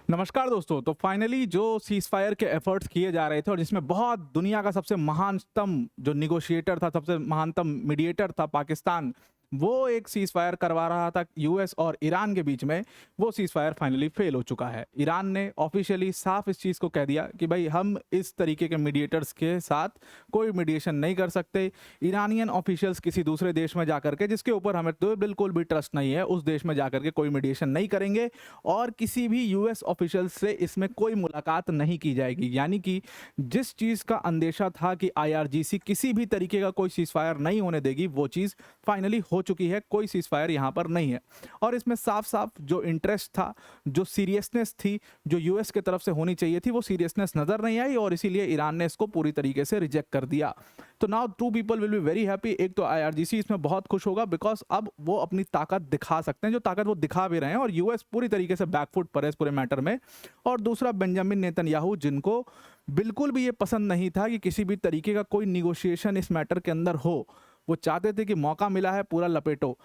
नमस्कार दोस्तों। तो फाइनली जो सीज़ फायर के एफर्ट्स किए जा रहे थे और जिसमें बहुत दुनिया का सबसे महानतम जो निगोशिएटर था, सबसे महानतम मीडिएटर था पाकिस्तान, वो एक सीज़ फायर करवा रहा था यूएस और ईरान के बीच में। वो सीज़ फायर फाइनली फेल हो चुका है। ईरान ने ऑफिशियली साफ इस चीज़ को कह दिया कि भाई हम इस तरीके के मीडिएटर्स के साथ कोई मीडिएशन नहीं कर सकते। ईरानियन ऑफिशियल्स किसी दूसरे देश में जाकर के, जिसके ऊपर हमें तो बिल्कुल भी ट्रस्ट नहीं है, उस देश में जाकर के कोई मीडिएशन नहीं करेंगे और किसी भी यूएस ऑफिशियल से इसमें कोई मुलाकात नहीं की जाएगी। यानी कि जिस चीज़ का अंदेशा था कि आईआरजीसी किसी भी तरीके का कोई सीज़ फायर नहीं होने देगी, वो चीज़ फाइनली हो चुकी है। कोई सीज़ फायर यहाँ पर नहीं है और इसमें साफ साफ जो इंटरेस्ट था, जो सीरियसनेस थी, जो यूएस की तरफ से होनी चाहिए थी, वो सीरियसनेस नज़र नहीं आई और इसीलिए ईरान ने इसको पूरी तरीके से रिजेक्ट कर दिया। तो now two people will be very happy. एक तो आईआरजीसी इसमें बहुत खुश होगा बिकॉज अब वो अपनी ताकत दिखा सकते हैं, जो ताकत वो दिखा भी रहे हैं, और यूएस पूरी तरीके से बैकफुट पर है इस पूरे मैटर में। और दूसरा बेंजामिन नेतन्याहू, जिनको बिल्कुल भी ये पसंद नहीं था कि किसी भी तरीके का कोई निगोशिएशन इस मैटर के अंदर हो, वो चाहते थे कि मौका मिला है पूरा लपेटो।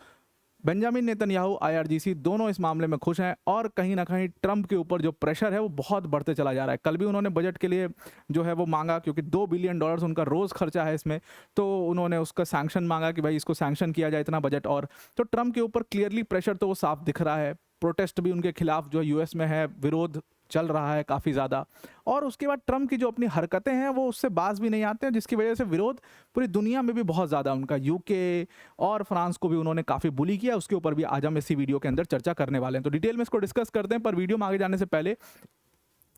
बेंजामिन नेतन्याहू, आईआरजीसी दोनों इस मामले में खुश हैं और कहीं ना कहीं ट्रंप के ऊपर जो प्रेशर है वो बहुत बढ़ते चला जा रहा है। कल भी उन्होंने बजट के लिए जो है वो मांगा, क्योंकि $2 बिलियन उनका रोज़ खर्चा है इसमें, तो उन्होंने उसका सैंक्शन मांगा कि भाई इसको सैंक्शन किया जाए इतना बजट। और तो ट्रंप के ऊपर क्लियरली प्रेशर तो वो साफ दिख रहा है। प्रोटेस्ट भी उनके खिलाफ जो यूएस में है, विरोध चल रहा है काफ़ी ज़्यादा। और उसके बाद ट्रंप की जो अपनी हरकतें हैं वो उससे बाज भी नहीं आते हैं, जिसकी वजह से विरोध पूरी दुनिया में भी बहुत ज़्यादा उनका, यूके और फ्रांस को भी उन्होंने काफ़ी बुली किया। उसके ऊपर भी आज हम इसी वीडियो के अंदर चर्चा करने वाले हैं, तो डिटेल में इसको डिस्कस करते हैं। पर वीडियो में आगे जाने से पहले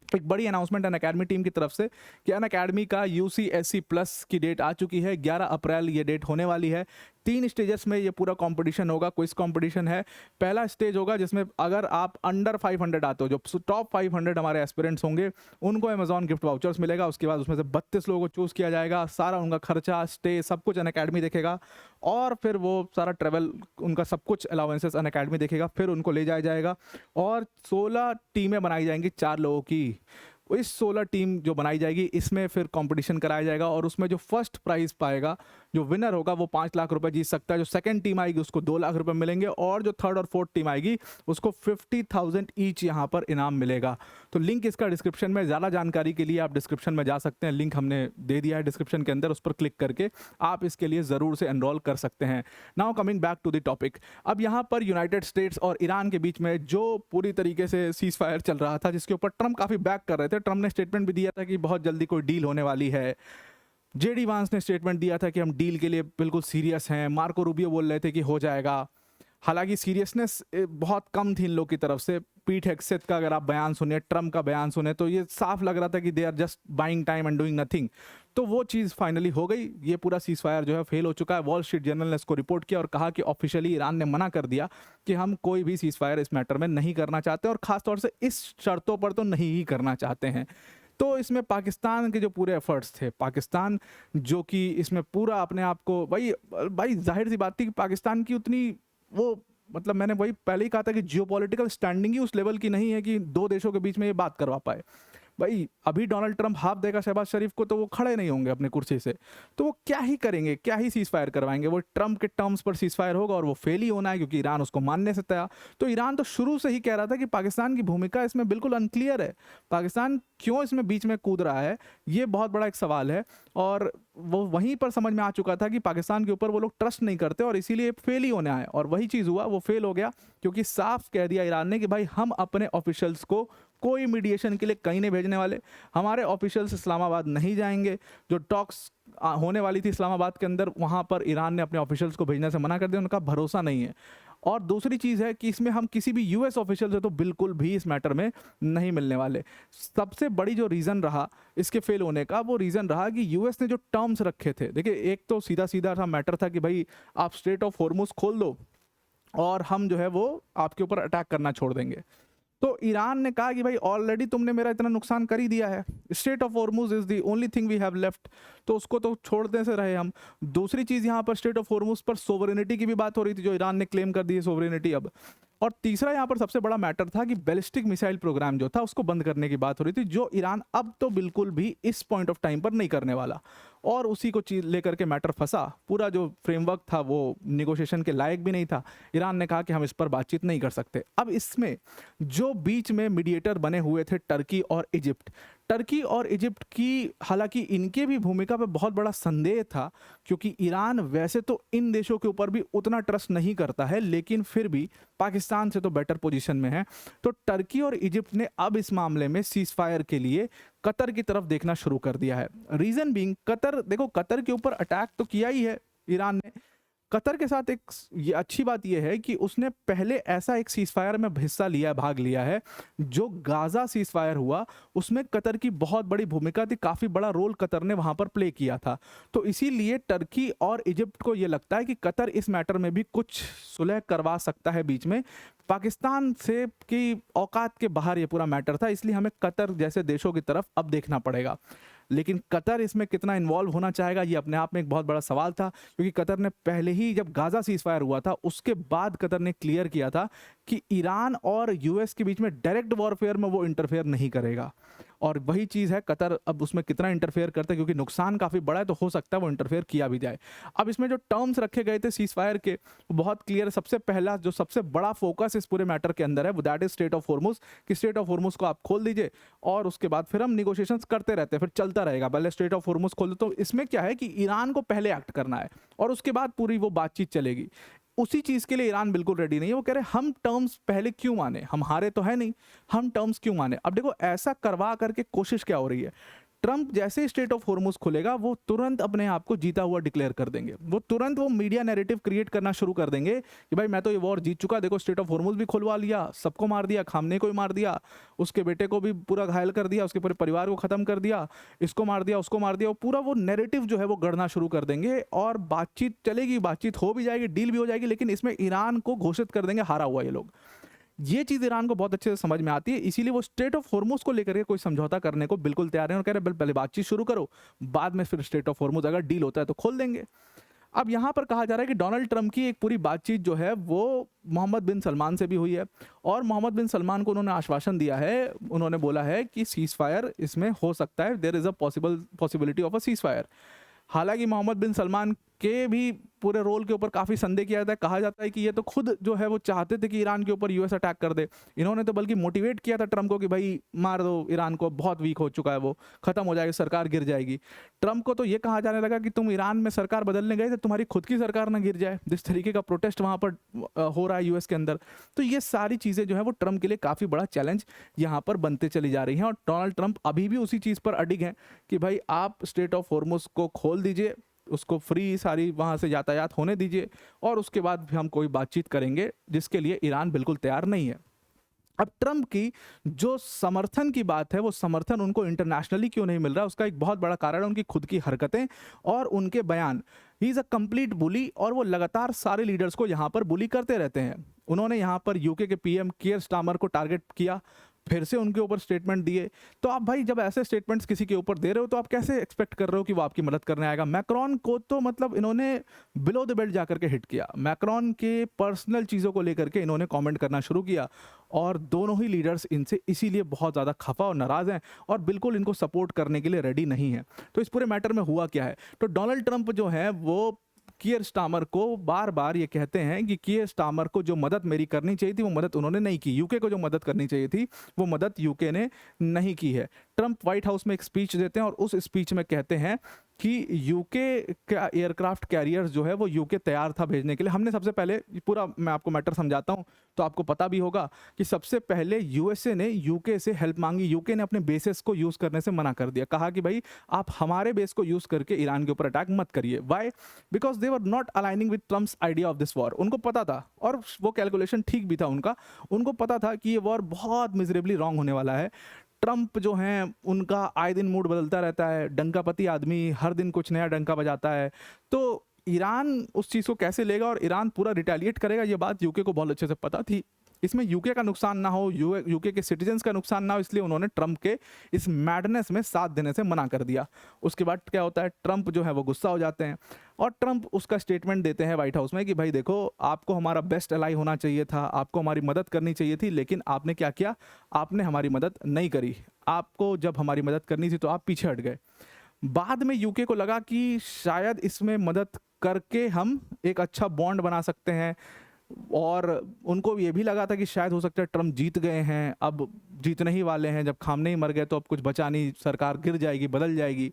एक बड़ी अनाउंसमेंट अनअकैडमी टीम की तरफ से कि अनअकैडमी का यूसीएससी प्लस की डेट आ चुकी है। 11 अप्रैल ये डेट होने वाली है। 3 स्टेजेस में ये पूरा कंपटीशन होगा। क्विज कंपटीशन है। पहला स्टेज होगा जिसमें अगर आप अंडर 500 आते हो, जो टॉप 500 हमारे एस्पिरेंट्स होंगे, उनको अमेजॉन गिफ्ट वाउचर्स मिलेगा। उसके बाद उसमें से 32 लोगों को चूज़ किया जाएगा। सारा उनका खर्चा, स्टे, सब कुछ अनअकैडमी देखेगा और फिर वो सारा ट्रेवल, उनका सब कुछ अलाउंसेस अनअकैडमी देखेगा। फिर उनको ले जाया जाएगा और 16 टीमें बनाई जाएंगी 4 लोगों की। इस 16 टीम जो बनाई जाएगी, इसमें फिर कंपटीशन कराया जाएगा और उसमें जो फर्स्ट प्राइज पाएगा, जो विनर होगा, वो 5 लाख रुपए जीत सकता है। जो सेकंड टीम आएगी उसको 2 लाख रुपए मिलेंगे और जो थर्ड और फोर्थ टीम आएगी उसको 50,000 ईच यहाँ पर इनाम मिलेगा। तो लिंक इसका डिस्क्रिप्शन में, ज़्यादा जानकारी के लिए आप डिस्क्रिप्शन में जा सकते हैं। लिंक हमने दे दिया है डिस्क्रिप्शन के अंदर, उस पर क्लिक करके आप इसके लिए ज़रूर से एनरोल कर सकते हैं। Now coming back to the topic, अब यहाँ पर यूनाइटेड स्टेट्स और ईरान के बीच में जो पूरी तरीके से सीज फायर चल रहा था, जिसके ऊपर ट्रंप काफ़ी बैक कर रहे थे। ट्रंप ने स्टेटमेंट भी दिया था कि बहुत जल्दी कोई डील होने वाली है। जेडी वांस ने स्टेटमेंट दिया था कि हम डील के लिए बिल्कुल सीरियस हैं। मार्को रूबियो बोल रहे थे कि हो जाएगा। हालांकि सीरियसनेस बहुत कम थी इन लोग की तरफ से। पीट हेग्सेथ का अगर आप बयान सुने, ट्रंप का बयान सुने, तो ये साफ लग रहा था कि they are just buying time and doing nothing. तो वो चीज़ फाइनली हो गई। ये पूरा सीज फायर जो है फेल हो चुका है। वॉल स्ट्रीट जर्नल ने इसको रिपोर्ट किया और कहा कि ऑफिशियली ईरान ने मना कर दिया कि हम कोई भी सीज फायर इस मैटर में नहीं करना चाहते और ख़ासतौर से इस शर्तों पर तो नहीं ही करना चाहते हैं। तो इसमें पाकिस्तान के जो पूरे एफर्ट्स थे, पाकिस्तान जो कि इसमें पूरा अपने आप को, भाई जाहिर सी बात थी कि पाकिस्तान की उतनी वो, मतलब मैंने वही पहले ही कहा था कि जियोपॉलिटिकल स्टैंडिंग ही उस लेवल की नहीं है कि दो देशों के बीच में ये बात करवा पाए। भाई अभी डोनाल्ड ट्रंप हाफ देगा शहबाज शरीफ को तो वो खड़े नहीं होंगे अपने कुर्सी से, तो वो क्या ही करेंगे, क्या ही सीज फायर करवाएंगे। वो ट्रंप के टर्म्स पर सीज फायर होगा और वो फेल ही होना है, क्योंकि ईरान उसको मानने से तैयार। तो ईरान तो शुरू से ही कह रहा था कि पाकिस्तान की भूमिका इसमें बिल्कुल अनक्लियर है। पाकिस्तान क्यों इसमें बीच में कूद रहा है, ये बहुत बड़ा एक सवाल है। और वो वहीं पर समझ में आ चुका था कि पाकिस्तान के ऊपर वो लोग ट्रस्ट नहीं करते और इसीलिए फेल ही होने आए। और वही चीज़ हुआ, वो फेल हो गया, क्योंकि साफ कह दिया ईरान ने कि भाई हम अपने ऑफिशियल्स को कोई मीडिएशन के लिए कहीं नहीं भेजने वाले। हमारे ऑफिशियल्स इस्लामाबाद नहीं जाएंगे। जो टॉक्स होने वाली थी इस्लामाबाद के अंदर, वहाँ पर ईरान ने अपने ऑफिशियल्स को भेजने से मना कर दिया। उनका भरोसा नहीं है। और दूसरी चीज़ है कि इसमें हम किसी भी यूएस ऑफिशियल से तो बिल्कुल भी इस मैटर में नहीं मिलने वाले। सबसे बड़ी जो रीज़न रहा इसके फेल होने का, वो रीज़न रहा कि यूएस ने जो टर्म्स रखे थे। देखिए, एक तो सीधा सीधा सा मैटर था कि भाई आप स्ट्रेट ऑफ हॉर्मुज़ खोल दो और हम जो है वो आपके ऊपर अटैक करना छोड़ देंगे। तो ईरान ने कहा कि भाई ऑलरेडी तुमने मेरा इतना नुकसान कर ही दिया है, Strait of Hormuz is the only thing we have left, तो उसको तो छोड़ने से रहे हम। दूसरी चीज़, यहाँ पर स्ट्रेट ऑफ हॉर्मुज़ पर सोवरेनिटी की भी बात हो रही थी, जो ईरान ने क्लेम कर दी है सोवरेनिटी अब। और तीसरा यहाँ पर सबसे बड़ा मैटर था कि बैलिस्टिक मिसाइल प्रोग्राम जो था उसको बंद करने की बात हो रही थी, जो ईरान अब तो बिल्कुल भी इस पॉइंट ऑफ टाइम पर नहीं करने वाला, और उसी को चीज लेकर के मैटर फंसा। पूरा जो फ्रेमवर्क था वो निगोशिएशन के लायक भी नहीं था। ईरान ने कहा कि हम इस पर बातचीत नहीं कर सकते। अब इसमें जो बीच में मीडिएटर बने हुए थे टर्की और इजिप्ट, टर्की और इजिप्ट की हालांकि इनके भी भूमिका पे बहुत बड़ा संदेह था, क्योंकि ईरान वैसे तो इन देशों के ऊपर भी उतना ट्रस्ट नहीं करता है, लेकिन फिर भी पाकिस्तान से तो बेटर पोजीशन में है। तो टर्की और इजिप्ट ने अब इस मामले में सीज फायर के लिए कतर की तरफ देखना शुरू कर दिया है। रीजन बीइंग, कतर, देखो कतर के ऊपर अटैक तो किया ही है ईरान ने। कतर के साथ एक ये अच्छी बात यह है कि उसने पहले ऐसा एक सीज फायर में हिस्सा लिया है, भाग लिया है, जो गाजा सीज फायर हुआ उसमें कतर की बहुत बड़ी भूमिका थी, काफ़ी बड़ा रोल कतर ने वहां पर प्ले किया था। तो इसीलिए टर्की और इजिप्ट को यह लगता है कि कतर इस मैटर में भी कुछ सुलह करवा सकता है बीच में। पाकिस्तान से की औकात के बाहर ये पूरा मैटर था, इसलिए हमें कतर जैसे देशों की तरफ अब देखना पड़ेगा। लेकिन कतर इसमें कितना इन्वॉल्व होना चाहेगा, ये अपने आप में एक बहुत बड़ा सवाल था, क्योंकि कतर ने पहले ही जब गाजा सीज फायर हुआ था उसके बाद कतर ने क्लियर किया था कि ईरान और यूएस के बीच में डायरेक्ट वॉरफेयर में वो इंटरफेयर नहीं करेगा। और वही चीज़ है, कतर अब उसमें कितना इंटरफेयर करता है, क्योंकि नुकसान काफ़ी बड़ा है, तो हो सकता है वो इंटरफेयर किया भी जाए। अब इसमें जो टर्म्स रखे गए थे सीज फायर के बहुत क्लियर है। सबसे पहला जो सबसे बड़ा फोकस इस पूरे मैटर के अंदर है वो that is straight of Hormuz, कि स्ट्रेट ऑफ हॉर्मुज को आप खोल दीजिए और उसके बाद फिर हम निगोशिएशंस करते रहते हैं, फिर चलता रहेगा। पहले स्ट्रेट ऑफ हॉर्मुज खोल दो, तो इसमें क्या है कि ईरान को पहले एक्ट करना है और उसके बाद पूरी वो बातचीत चलेगी। उसी चीज के लिए ईरान बिल्कुल रेडी नहीं है। वो कह रहे हम टर्म्स पहले क्यों माने, हम हारे तो है नहीं, हम टर्म्स क्यों माने। अब देखो ऐसा करवा करके कोशिश क्या हो रही है, ट्रंप जैसे ही स्ट्रेट ऑफ हॉर्मुज खुलेगा वो तुरंत अपने आप को जीता हुआ डिक्लेयर कर देंगे। वो तुरंत वो मीडिया नैरेटिव क्रिएट करना शुरू कर देंगे कि भाई मैं तो ये वॉर जीत चुका, देखो स्ट्रेट ऑफ हॉर्मुज भी खुलवा लिया, सबको मार दिया, खामने को भी मार दिया, उसके बेटे को भी पूरा घायल कर दिया, उसके पूरे परिवार को खत्म कर दिया, इसको मार दिया, उसको मार दिया। वो पूरा वो नैरेटिव जो है वो गढ़ना शुरू कर देंगे और बातचीत चलेगी, बातचीत हो भी जाएगी, डील भी हो जाएगी, लेकिन इसमें ईरान को घोषित कर देंगे हारा हुआ ये लोग। ये चीज़ ईरान को बहुत अच्छे से समझ में आती है, इसीलिए वो स्ट्रेट ऑफ हॉर्मुज को लेकर के कोई समझौता करने को बिल्कुल तैयार है और कह रहे हैं पहले बातचीत शुरू करो, बाद में फिर स्ट्रेट ऑफ हॉर्मुज अगर डील होता है तो खोल देंगे। अब यहाँ पर कहा जा रहा है कि डोनाल्ड ट्रंप की एक पूरी बातचीत जो है वो मोहम्मद बिन सलमान से भी हुई है और मोहम्मद बिन सलमान को उन्होंने आश्वासन दिया है, उन्होंने बोला है कि सीज फायर इसमें हो सकता है, there is a possibility of a ceasefire. हालांकि मोहम्मद बिन सलमान के भी पूरे रोल के ऊपर काफ़ी संदेह किया जाता है। कहा जाता है कि ये तो खुद जो है वो चाहते थे कि ईरान के ऊपर यूएस अटैक कर दे। इन्होंने तो बल्कि मोटिवेट किया था ट्रंप को कि भाई मार दो ईरान को, बहुत वीक हो चुका है, वो खत्म हो जाएगी, सरकार गिर जाएगी। ट्रंप को तो ये कहा जाने लगा कि तुम ईरान में सरकार बदलने गए थे, तुम्हारी खुद की सरकार ना गिर जाए, जिस तरीके का प्रोटेस्ट वहाँ पर हो रहा है यूएस के अंदर। तो ये सारी चीज़ें जो है वो ट्रंप के लिए काफ़ी बड़ा चैलेंज यहाँ पर बनते चली जा रही हैं और डोनाल्ड ट्रंप अभी भी उसी चीज़ पर अडिग हैं कि भाई आप स्ट्रेट ऑफ हॉर्मुज को खोल दीजिए, उसको फ्री सारी वहाँ से यातायात होने दीजिए और उसके बाद भी हम कोई बातचीत करेंगे, जिसके लिए ईरान बिल्कुल तैयार नहीं है। अब ट्रंप की जो समर्थन की बात है, वो समर्थन उनको इंटरनेशनली क्यों नहीं मिल रहा, उसका एक बहुत बड़ा कारण है उनकी खुद की हरकतें और उनके बयान। ही इज़ अ कंप्लीट बुली और वो लगातार सारे लीडर्स को यहाँ पर बुली करते रहते हैं। उन्होंने यहाँ पर यूके के पीएम कीयर स्टार्मर को टारगेट किया, फिर से उनके ऊपर स्टेटमेंट दिए। तो आप भाई जब ऐसे स्टेटमेंट्स किसी के ऊपर दे रहे हो तो आप कैसे एक्सपेक्ट कर रहे हो कि वो आपकी मदद करने आएगा। मैक्रॉन को तो मतलब इन्होंने बिलो द बेल्ट जाकर के हिट किया, मैक्रॉन के पर्सनल चीज़ों को लेकर के इन्होंने कमेंट करना शुरू किया और दोनों ही लीडर्स इनसे इसीलिए बहुत ज़्यादा खफा और नाराज़ हैं और बिल्कुल इनको सपोर्ट करने के लिए रेडी नहीं है। तो इस पूरे मैटर में हुआ क्या है, तो डोनाल्ड ट्रंप जो है वो कीयर स्टार्मर को बार बार ये कहते हैं कि कीयर स्टार्मर को जो मदद मेरी करनी चाहिए थी वो मदद उन्होंने नहीं की, यूके को जो मदद करनी चाहिए थी वो मदद यूके ने नहीं की है। ट्रंप व्हाइट हाउस में एक स्पीच देते हैं और उस स्पीच में कहते हैं कि यूके का एयरक्राफ्ट कैरियर्स जो है वो यूके तैयार था भेजने के लिए। हमने सबसे पहले पूरा मैं आपको मैटर समझाता हूँ तो आपको पता भी होगा कि सबसे पहले यूएसए ने यूके से हेल्प मांगी, यूके ने अपने बेसेस को यूज़ करने से मना कर दिया, कहा कि भाई आप हमारे बेस को यूज़ करके ईरान के ऊपर अटैक मत करिए। Why? Because they were not aligning with Trump's idea of this war. उनको पता था और वो कैलकुलेशन ठीक भी था उनका, उनको पता था कि ये वॉर बहुत मिजरेबली रॉन्ग होने वाला है। ट्रंप जो हैं उनका आए दिन मूड बदलता रहता है, डंकापति आदमी, हर दिन कुछ नया डंका बजाता है। तो ईरान उस चीज़ को कैसे लेगा और ईरान पूरा रिटेलिएट करेगा, ये बात यूके को बहुत अच्छे से पता थी इसमें यूके का नुकसान ना हो, यूके के सिटीजन्स का नुकसान ना हो, इसलिए उन्होंने ट्रंप के इस मैडनेस में साथ देने से मना कर दिया। उसके बाद क्या होता है, ट्रंप जो है वो गुस्सा हो जाते हैं और ट्रंप उसका स्टेटमेंट देते हैं व्हाइट हाउस में कि भाई देखो, आपको हमारा बेस्ट एलाई होना चाहिए था, आपको हमारी मदद करनी चाहिए थी, लेकिन आपने क्या किया, आपने हमारी मदद नहीं करी। आपको जब हमारी मदद करनी थी तो आप पीछे हट गए। बाद में यूके को लगा कि शायद इसमें मदद करके हम एक अच्छा बॉन्ड बना सकते हैं, और उनको ये भी लगा था कि शायद हो सकता है ट्रंप जीत गए हैं, अब जीतने ही वाले हैं, जब खामने ही मर गए तो अब कुछ बचा नहीं, सरकार गिर जाएगी, बदल जाएगी।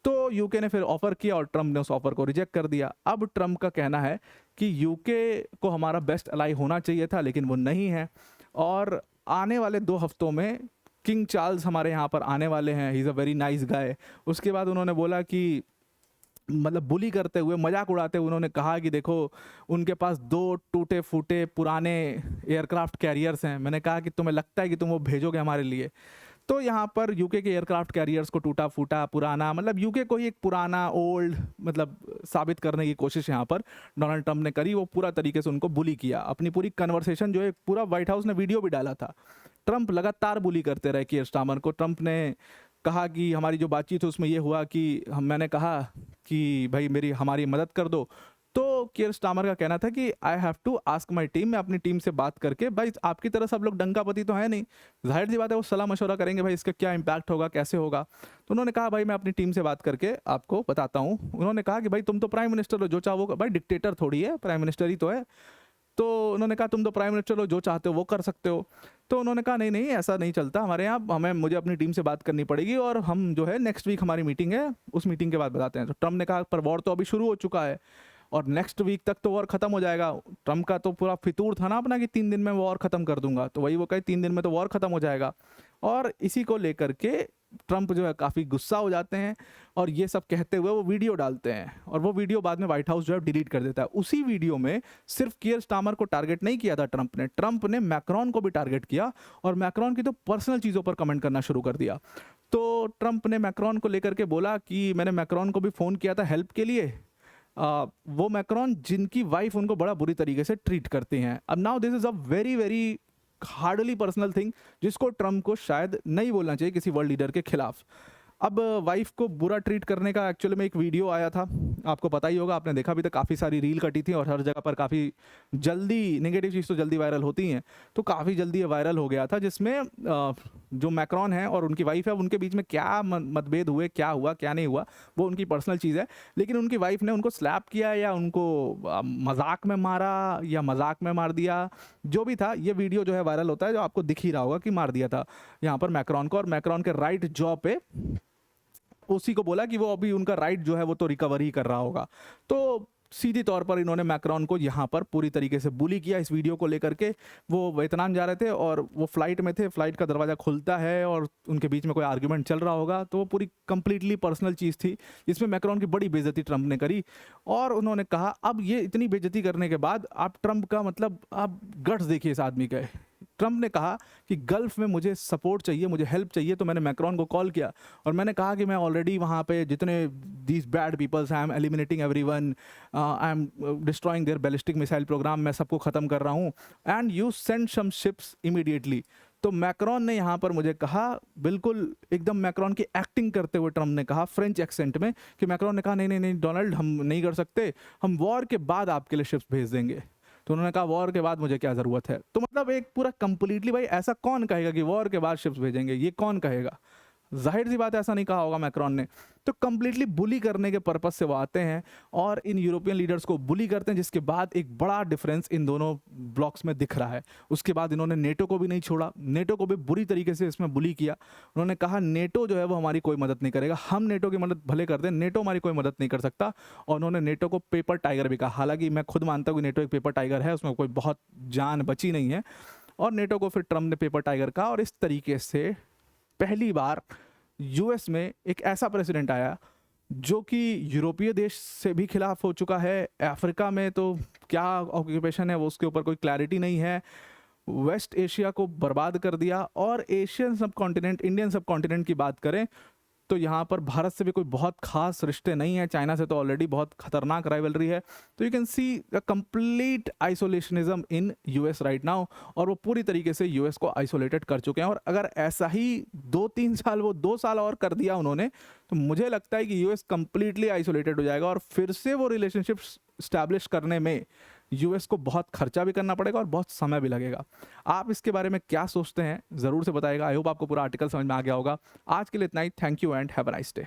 तो यूके ने फिर ऑफर किया और ट्रंप ने उस ऑफर को रिजेक्ट कर दिया। अब ट्रंप का कहना है कि यूके को हमारा बेस्ट अलाई होना चाहिए था, लेकिन वो नहीं है। और आने वाले 2 हफ्तों में किंग चार्ल्स हमारे यहाँ पर आने वाले हैं, he is a very nice guy. उसके बाद उन्होंने बोला कि मतलब बुली करते हुए, मजाक उड़ाते हुए उन्होंने कहा कि देखो, उनके पास 2 टूटे फूटे पुराने एयरक्राफ्ट कैरियर्स हैं। मैंने कहा कि तुम्हें लगता है कि तुम वो भेजोगे हमारे लिए? तो यहाँ पर यूके के एयरक्राफ्ट कैरियर्स को टूटा फूटा पुराना, मतलब यूके को ही एक पुराना ओल्ड मतलब साबित करने की कोशिश यहाँ पर डोनाल्ड ट्रंप ने करी। वो पूरा तरीके से उनको बुली किया। अपनी पूरी कन्वर्सेशन जो है, पूरा व्हाइट हाउस ने वीडियो भी डाला था, ट्रंप लगातार बुली करते रहे कीयर स्टारमर को। ट्रंप ने कहा कि हमारी जो बातचीत है उसमें ये हुआ कि मैंने कहा कि भाई हमारी मदद कर दो। तो कीयर स्टारमर का कहना था कि I have to ask my team, मैं अपनी टीम से बात करके, भाई आपकी तरह सब लोग डंकापति तो है नहीं, जाहिर सी बात है वो सलाह मशवरा करेंगे भाई इसका क्या इम्पैक्ट होगा, कैसे होगा। तो उन्होंने कहा भाई मैं अपनी टीम से बात करके आपको बताता हूँ। उन्होंने कहा कि भाई तुम तो प्राइम मिनिस्टर हो, जो चाहो वो, भाई डिक्टेटर थोड़ी है, प्राइम मिनिस्टर ही तो है। तो उन्होंने कहा तुम तो प्राइम मिनिस्टर हो, जो चाहते हो वो कर सकते हो। तो उन्होंने कहा नहीं नहीं, ऐसा नहीं चलता हमारे यहाँ, मुझे अपनी टीम से बात करनी पड़ेगी, और हम जो है नेक्स्ट वीक हमारी मीटिंग है, उस मीटिंग के बाद बताते हैं। तो ट्रंप ने कहा पर वॉर तो अभी शुरू हो चुका है और नेक्स्ट वीक तक तो वॉर खत्म हो जाएगा। ट्रंप का तो पूरा फितूर था ना अपना कि 3 दिन में वॉर खत्म कर दूंगा, तो वही वो कहे 3 दिन में तो वॉर खत्म हो जाएगा। और इसी को लेकर के ट्रंप जो है काफ़ी गुस्सा हो जाते हैं और ये सब कहते हुए वो वीडियो डालते हैं, और वो वीडियो बाद में व्हाइट हाउस जो है डिलीट कर देता है। उसी वीडियो में सिर्फ कीयर स्टारमर को टारगेट नहीं किया था ट्रंप ने मैक्रोन को भी टारगेट किया, और मैक्रोन की तो पर्सनल चीज़ों पर कमेंट करना शुरू कर दिया। तो ट्रंप ने मैक्रोन को लेकर के बोला कि मैंने मैक्रोन को भी फ़ोन किया था हेल्प के लिए, वो मैक्रोन जिनकी वाइफ उनको बड़ा बुरी तरीके से ट्रीट करती हैं। अब now this is a very very hardly personal thing, जिसको ट्रंप को शायद नहीं बोलना चाहिए किसी वर्ल्ड लीडर के खिलाफ। अब वाइफ को बुरा ट्रीट करने का एक्चुअली में एक वीडियो आया था, आपको पता ही होगा, आपने देखा भी, तो काफ़ी सारी रील कटी थी और हर जगह पर काफ़ी जल्दी, नेगेटिव चीज़ तो जल्दी वायरल होती हैं, तो काफ़ी जल्दी ये वायरल हो गया था, जिसमें जो मैक्रोन है और उनकी वाइफ है उनके बीच में क्या मतभेद हुए, क्या हुआ क्या नहीं हुआ, वो उनकी पर्सनल चीज़ है। लेकिन उनकी वाइफ ने उनको स्लैप किया या उनको मजाक में मारा या मजाक में मार दिया, जो भी था, ये वीडियो जो है वायरल होता है, जो आपको दिख ही रहा होगा कि मार दिया था यहाँ पर मैक्रोन को, और मैक्रोन के राइट जॉ पे उसी को बोला कि वो अभी उनका राइट जो है वो तो रिकवर ही कर रहा होगा। तो सीधी तौर पर इन्होंने मैक्रोन को यहाँ पर पूरी तरीके से बुली किया इस वीडियो को लेकर के। वो वियतनाम जा रहे थे और वो फ्लाइट में थे, फ्लाइट का दरवाज़ा खुलता है और उनके बीच में कोई आर्ग्यूमेंट चल रहा होगा, तो वो पूरी कंप्लीटली पर्सनल चीज़ थी जिसमें मैक्रोन की बड़ी बेइज्जती ट्रंप ने करी। और उन्होंने कहा अब ये इतनी बेइज्जती करने के बाद आप ट्रंप का मतलब आप गट्स देखिए इस आदमी का। ट्रंप ने कहा कि गल्फ में मुझे सपोर्ट चाहिए, मुझे हेल्प चाहिए, तो मैंने मैक्रोन को कॉल किया और मैंने कहा कि मैं ऑलरेडी वहाँ पे जितने these bad peoples, I am eliminating everyone, I am destroying their ballistic missile programme, मैं सबको ख़त्म कर रहा हूँ, and you send some ships immediately. तो मैक्रोन ने यहाँ पर मुझे कहा, बिल्कुल एकदम मैक्रोन की एक्टिंग करते हुए ट्रंप ने कहा फ्रेंच एक्सेंट में, कि मैक्रोन ने कहा नहीं नहीं नहीं डोनाल्ड, हम नहीं कर सकते, हम वॉर के बाद आपके लिए शिप्स भेज देंगे। तो उन्होंने कहा वॉर के बाद मुझे क्या ज़रूरत है। तो मतलब एक पूरा कंप्लीटली, भाई ऐसा कौन कहेगा कि वॉर के बाद शिप्स भेजेंगे, ये कौन कहेगा? जाहिर सी बात ऐसा नहीं कहा होगा मैक्रोन ने। तो कंप्लीटली बुली करने के पर्पस से वो आते हैं और इन यूरोपियन लीडर्स को बुली करते हैं, जिसके बाद एक बड़ा डिफरेंस इन दोनों ब्लॉक्स में दिख रहा है। उसके बाद इन्होंने नेटो को भी नहीं छोड़ा, नेटो को भी बुरी तरीके से इसमें बुली किया। उन्होंने कहा नेटो जो है वो हमारी कोई मदद नहीं करेगा, हम नेटो की मदद भले कर दें, नेटो हमारी कोई मदद नहीं कर सकता। और उन्होंने नेटो को पेपर टाइगर भी कहा। हालांकि मैं खुद मानता हूँ कि नेटो एक पेपर टाइगर है, उसमें कोई बहुत जान बची नहीं है। और नेटो को फिर ट्रंप ने पेपर टाइगर कहा, और इस तरीके से पहली बार यूएस में एक ऐसा प्रेसिडेंट आया जो कि यूरोपीय देश से भी खिलाफ हो चुका है। अफ्रीका में तो क्या ऑक्यूपेशन है वो उसके ऊपर कोई क्लैरिटी नहीं है। वेस्ट एशिया को बर्बाद कर दिया। और एशियन सब कॉन्टिनेंट, इंडियन सब कॉन्टिनेंट की बात करें तो यहाँ पर भारत से भी कोई बहुत खास रिश्ते नहीं है, चाइना से तो ऑलरेडी बहुत खतरनाक राइवलरी है। तो you can see a complete isolationism in US right now, और वो पूरी तरीके से यूएस को आइसोलेटेड कर चुके हैं। और अगर ऐसा ही 2-3 साल, वो 2 साल और कर दिया उन्होंने, तो मुझे लगता है कि यूएस कंप्लीटली आइसोलेटेड हो जाएगा और फिर से वो रिलेशनशिप स्टैब्लिश करने में यूएस को बहुत खर्चा भी करना पड़ेगा और बहुत समय भी लगेगा। आप इसके बारे में क्या सोचते हैं ज़रूर से बताइएगा। आई होप आपको पूरा आर्टिकल समझ में आ गया होगा। आज के लिए इतना ही। Thank you and have a nice day.